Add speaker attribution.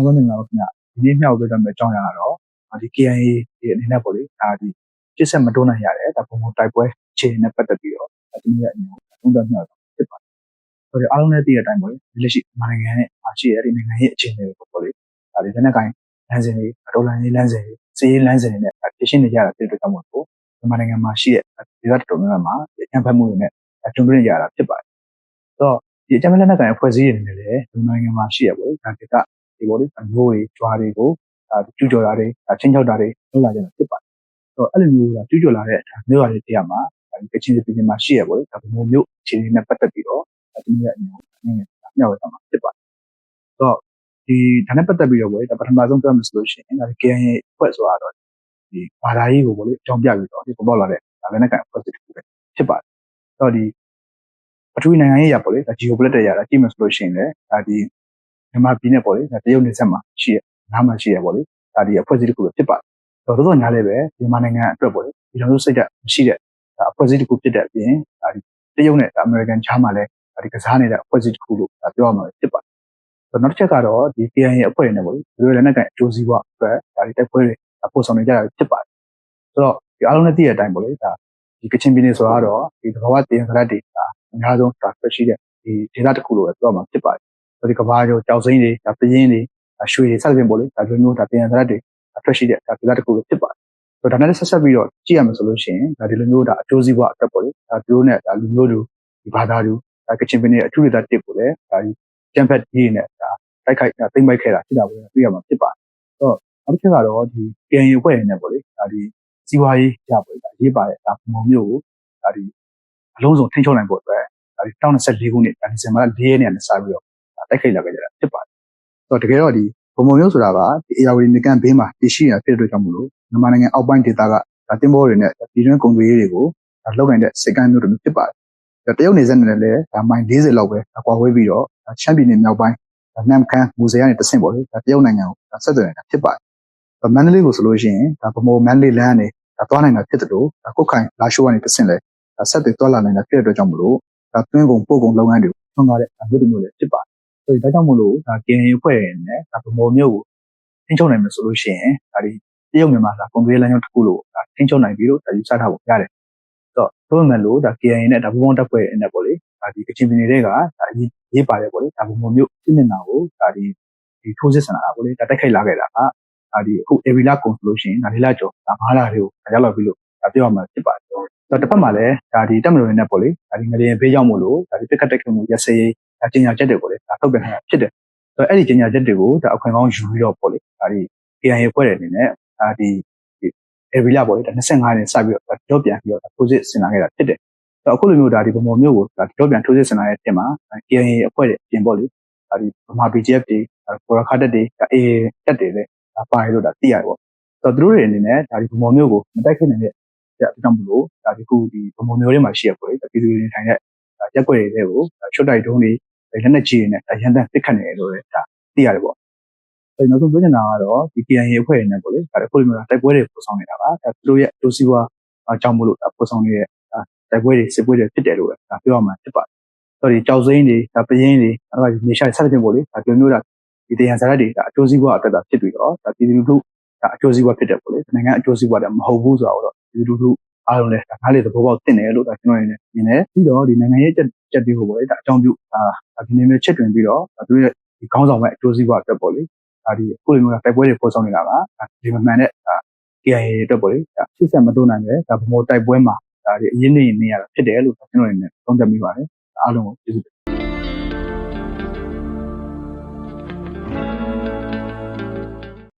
Speaker 1: အားလုံးမင်္ဂလာပါခင်ဗျ။ဒီနေ့မျှဝေပေးသွားမယ့်အကြောင်းအရာကတော့ဒီ KIA ရဲ့အနေနဲ့ပေါ့လေဒါဒီပြစ်ဆက်မတွန်းနိုင်ရတယ်ဒါပုံမှန်တိုက်ပွဲအခြေအနေနဲ့ပတ်သက်ပြီးတော့ဒီနေ့အမြင်ကိုသုံးသပ်မျှဝေဖြစ်ပါတယ်။ဆိုတော့အားလုံးလည်းသိတဲ့အတိုင်းပေါ့လေလက်ရှိနိုင်ငံရဲ့ရှိရတဲ့နိုင်ငံရဲ့အခြေအနေကိုပေါ့လေဒါဒီလက်နက်ကိုင်လမ်းစဉ်တွေတော်လှန်ရေးလမ်းစဉ်တွေစီးရေးလမ်းစဉ်တွေနဲ့ပြရှင်းနေကြတာဖြစ်တဲ့အတွက်ကြောင့်မို့လို့မြန်မာနိုင်ငံမှာရှိတဲ့ဒေသတော်များများမှာအကြမ်းဖက်မှုတွေနဲ့ကြုံတွေ့နေရတာဖြစ်ပါတယ်။ဆိုတော့ဒီအကြမ်းဖက်လက်နက်ကိုင်အဖွဲ့အစည်းတွေအနေနဲ့လည်းမြန်မာနိုင်ငံမှာရှိရပေါ့လေဒါဒေသဒီပေါ့လေမျိုးတွေကြွားတွေကိုကျူးကျော်တာတွေချင်းချောက်တာတွေလုပ်လာကြတာဖြစ်ပါတယ်။ဆိုတော့အဲ့လိုမျိုးကျူးကျော်လာတဲ့မျိုးတွေတရားမှာကချင်ပြည်နယ်မှာရှိရပေါ့လေဒါဗမာမျိုးအခြေအနေနဲ့ပတ်သက်ပြီးတော့ဒီနေ့အမြင်ကိုမျှဝေသွားမှာဖြစ်ပါတယ်။ဆိုတော့ဒီဒါနဲ့ပတ်သက်ပြီးတော့ပေါ့လေဒါပထမဆုံးပြောမယ်ဆိုလို့ရှိရင်ဒါ KIA အဖွဲ့ဆိုတာတော့ဒီဘာသာရေးကိုပေါ့လေအကြောင်းပြပြီးတော့ဒီပေါ်လာတဲ့လက်နက်ကိုင်အဖွဲ့အစည်းတစ်ခုပဲဖြစ်ပါတယ်။ဆိုတော့ဒီပထဝီနိုင်ငံရေးရပေါ့လေဒါ geopolitical ရတာကြည့်မယ်ဆိုလို့ရှိရင်လည်းဒါဒီမြန်မာပြည်နဲ့ပေါ့လေဒါတရုတ်နယ်စပ်မှာရှိရနားမှာရှိရပေါ့လေဒါဒီအဖွဲ့အစည်းတစ်ခုပဲဖြစ်ပါတယ်။ဆိုတော့ညားလည်းပဲမြန်မာနိုင်ငံအတွက်ပေါ့လေဒီလိုမျိုးစိတ်ဓာတ်မရှိတဲ့ဒါအဖွဲ့အစည်းတစ်ခုဖြစ်တဲ့အပြင်ဒါဒီတရုတ်နဲ့အမေရိကန်ချားမှာလည်းဒါဒီကစားနေတဲ့အဖွဲ့အစည်းတစ်ခုလို့ပြောရမှာဖြစ်ပါတယ်။ဆိုတော့နောက်တစ်ချက်ကတော့ဒီ KIA အဖွဲ့နဲ့ပေါ့လေဒီလိုလက်နက်ကိုင်အကျိုးစီးပွားအတွက်ဒါဒီတိုက်ပွဲတွေပို့ဆောင်နေကြတာဖြစ်ပါတယ်။ဆိုတော့ဒီအားလုံးလည်းသိတဲ့အတိုင်းပေါ့လေဒါဒီကချင်ပြည်နယ်ဆိုတာတော့ဒီသဘာဝတည်စရက်တွေဒါအများဆုံးဒါဆွရှိတဲ့ဒီဒေသတစ်ခုလို့ပြောမှာဖြစ်ပါတယ်။ဒီကဘာကျော်ကြောက်စိမ့်တွေဒါပရင်းတွေရွှေတွေစသဖြင့်ပေါ့လေဒါလိုမျိုးဒါပြင်စရက်တွေထွက်ရှိတဲ့ဒါဒေသတစ်ခုလို့ဖြစ်ပါတယ်။ဆိုတော့ဒါနဲ့ဆက်ဆက်ပြီးတော့ကြည့်ရမယ်ဆိုလို့ရှိရင်ဒါဒီလိုမျိုးဒါအကျိုးစီးပွားအတွက်ပေါ့လေဒါသူတို့နဲ့ဒါလူမျိုးလူဒီဘာသာလူဒါကချင်ပြည်နယ်အထူးဒေသတစ်ကိုလည်းဒါဒီကျန်းဖက်ကြီးနဲ့ဒါတိုက်ခိုက်သိမ့်ပိုက်ခဲ့တာဖြစ်တာကိုတွေ့ရမှာဖြစ်ပါတယ်။ဆိုတော့နောက်တစ်ချက်ကတော့ဒီ KIA အဖွဲ့နဲ့ပေါ့လေဒါဒီစီးပွားရေးရပေါ့လေဒါရေးပါတဲ့ဒါပုံမျိုးကိုဒါဒီအလုံးစုံထိန်းချုပ်နိုင်ဖို့အတွက်ဒါဒီ2024ခုနှစ်ဒါဒီဇင်ဘာလ4ရက်နေ့နဲ့စပြီးတော့တိုက်ခိုက်လာခဲ့ကြတာဖြစ်ပါတယ်။ဆိုတော့တကယ်တော့ဒီပုံမျိုးဆိုတာကဒီအေယာဝတီမြေကမ်းဘေးမှာတည်ရှိနေတာဖြစ်တဲ့အတွက်ကြောင့်မို့လို့မြန်မာနိုင်ငံအောက်ပိုင်းဒေသကဒါတင်ဘောတွေနဲ့ပြည်တွင်းကုန်သွယ်ရေးတွေကိုဒါလုပ်နိုင်တဲ့စိတ်ကမ်းမျိုးတွေဖြစ်ပါတယ်။တရုတ်နယ်စပ်နဲ့လည်းဒါမိုင်40လောက်ပဲကွာဝေးပြီးတော့ချမ်းပြည်နယ်မြောက်ပိုင်းနမ်ခမ်းမူဆယ်ကနေတဆင့်ပေါ့လေဒါတရုတ်နိုင်ငံကိုဆက်သွယ်နေတာဖြစ်ပါတယ်။မန္တလေးကိုဆိုလို့ရှိရင်ဒါဗမော်မန္တလေးလမ်းကနေဒါသွားနိုင်တာဖြစ်တယ်လို့ဒါကုတ်ခိုင်လာရှိုးကနေတဆင့်လဲဒါဆက်သွယ်သွားလာနိုင်တာဖြစ်တဲ့အတွက်ကြောင့်မို့လို့ဒါတွင်းကုန်ပို့ကုန်လုပ်ငန်းတွေထွန်းကားတဲ့မျိုးတွေလည်းဖြစ်ပါတယ်။ဆိုတော့ဒါကြောင့်မို့လို့ဒါ KIA အဖွဲ့နဲ့ဒါဗမော်မျိုးကိုထိန်းချုပ်နိုင်မယ်ဆိုလို့ရှိရင်ဒါဒီတရုတ်မြန်မာစာကုန်သွယ်လမ်းကြောင်းတစ်ခုလို့ဒါထိန်းချုပ်နိုင်ပြီလို့ဒါယူဆထားဖို့ရတယ်။ဆိုတော့တို့မှန်လို့ဒါ KIA နဲ့ဒါဘုံဘုံတပ်ဖွဲ့နဲ့ပေါ့လေဒါဒီကချင်ပြည်နယ်တွေကဒါရေးပါတယ်ပေါ့လေဒါဗမော်မျိုးစစ်မျက်နှာကိုဒါဒီထိုးစစ်ဆင်လာတာပေါ့လေဒါတိုက်ခိုက်လာခဲ့တာကဒါဒီအခုအေဗီလာကုန်ဆိုလို့ရှိရင်ဒါ၄လကျော်ဒါ9လတွေကိုရောက်လာပြီလို့ဒါပြောရမှာဖြစ်ပါတယ်။ဆိုတော့တစ်ဖက်မှာလည်းဒါဒီတပ်မတော်နဲ့ပေါ့လေဒါဒီငလျင်ဘေးရောက်မို့လို့ဒါဒီပြစ်ခတ်တိုက်ခိုက်မှုရစရေးဒါကျညာချက်တွေပေါ့လေဒါထုတ်ပြန်ထားတာဖြစ်တယ်။ဆိုတော့အဲ့ဒီကျညာချက်တွေကိုဒါအခွင့်ကောင်းယူပြီးတော့ပေါ့လေဒါဒီ KIA ဖွဲ့တဲ့အနေနဲ့ဒါဒီအေဗီလာပေါ့လေဒါ25ရက်စပြီးတော့ကြောပြန်ပြီးတော့ထိုးစစ်ဆင်လာခဲ့တာဖြစ်တယ်။ဆိုတော့အခုလိုမျိုးဒါဒီဗမော်မျိုးကိုဒါကြောပြန်ထိုးစစ်ဆင်လာတဲ့တင်မှာ KIA အဖွဲ့ရဲ့ပြင်ပေါ့လေဒါဒီဗမာ BGF တွေပေါ်ရခတ်တက်တွေအေတက်တွေလည်းပါတယ်လို့ဒါသိရတယ်ပေါ့။ဆိုတော့သူတို့တွေအနေနဲ့ဒါဒီဗမော်မျိုးကိုမတိုက်ခိုက်နိုင်တဲ့အတွက်ကြောင့်မလို့ဒါဒီခုဒီဗမော်မျိုးတွေမှာရှိရပေါ့လေပြည်သူတွေထိုင်တဲ့ရက်ွက်တွေတွေကိုချွတ်တိုက်တုံးတွေလက်နက်ကြီးတွေနဲ့ရန်တမ်းပစ်ခတ်နေတယ်လို့လည်းဒါသိရတယ်ပေါ့။အဲနောက်ဆုံးပြောချင်တာကတော့ဒီ KIA အဖွဲ့တွေနဲ့ပေါ့လေဒါအခုလိုမျိုးတိုက်ပွဲတွေပို့ဆောင်နေတာပါ။ဒါသူတို့ရဲ့ဒိုးစီဝါအကြောင်းမလို့ပို့ဆောင်နေတဲ့တိုက်ပွဲတွေစစ်ပွဲတွေဖြစ်တယ်လို့ဒါပြောရမှာဖြစ်ပါတယ်။ဆိုတော့ဒီကြောက်စိမ့်တွေဒါပရင်းတွေအဲ့ဒါမြေရှာဆက်တဲ့ပေါ့လေဒါပြောမျိုးတာဒီတရားစကားတွေဒါအကျိုးစီးပွားအတွက်ဒါဖြစ်ပြီးတော့ဒါပြည်သူလူထုဒါအကျိုးစီးပွားဖြစ်တယ်ပေါ့လေနိုင်ငံအကျိုးစီးပွားတယ်မဟုတ်ဘူးဆိုတော့ပြည်သူလူထုအားလုံးလည်းနားလေသဘောပေါက်တင်တယ်လို့ဒါကျွန်တော်နေမြင်တယ်ပြီးတော့ဒီနိုင်ငံရေးချက်တွေကိုပေါ့လေဒါအကြောင်းပြုဒီနေ့မျိုးချက်တွင်ပြီးတော့သူတို့ရဲ့ဒီခေါင်းဆောင်မဲ့အကျိုးစီးပွားအတွက်ပေါ့လေဒါဒီအခုလိုမျိုးတိုက်ပွဲတွေပေါ်ဆောင်နေတာပါဒီမမှန်တဲ့ KIA အတွက်ပေါ့လေဒါစစ်ဆက်မတိုးနိုင်ပဲဒါဗမော်တိုက်ပွဲမှာဒါဒီအရင်နေရတာဖြစ်တယ်လို့ကျွန်တော်နေသုံးသပ်မိပါတယ်အားလုံးကိုကျေးဇူး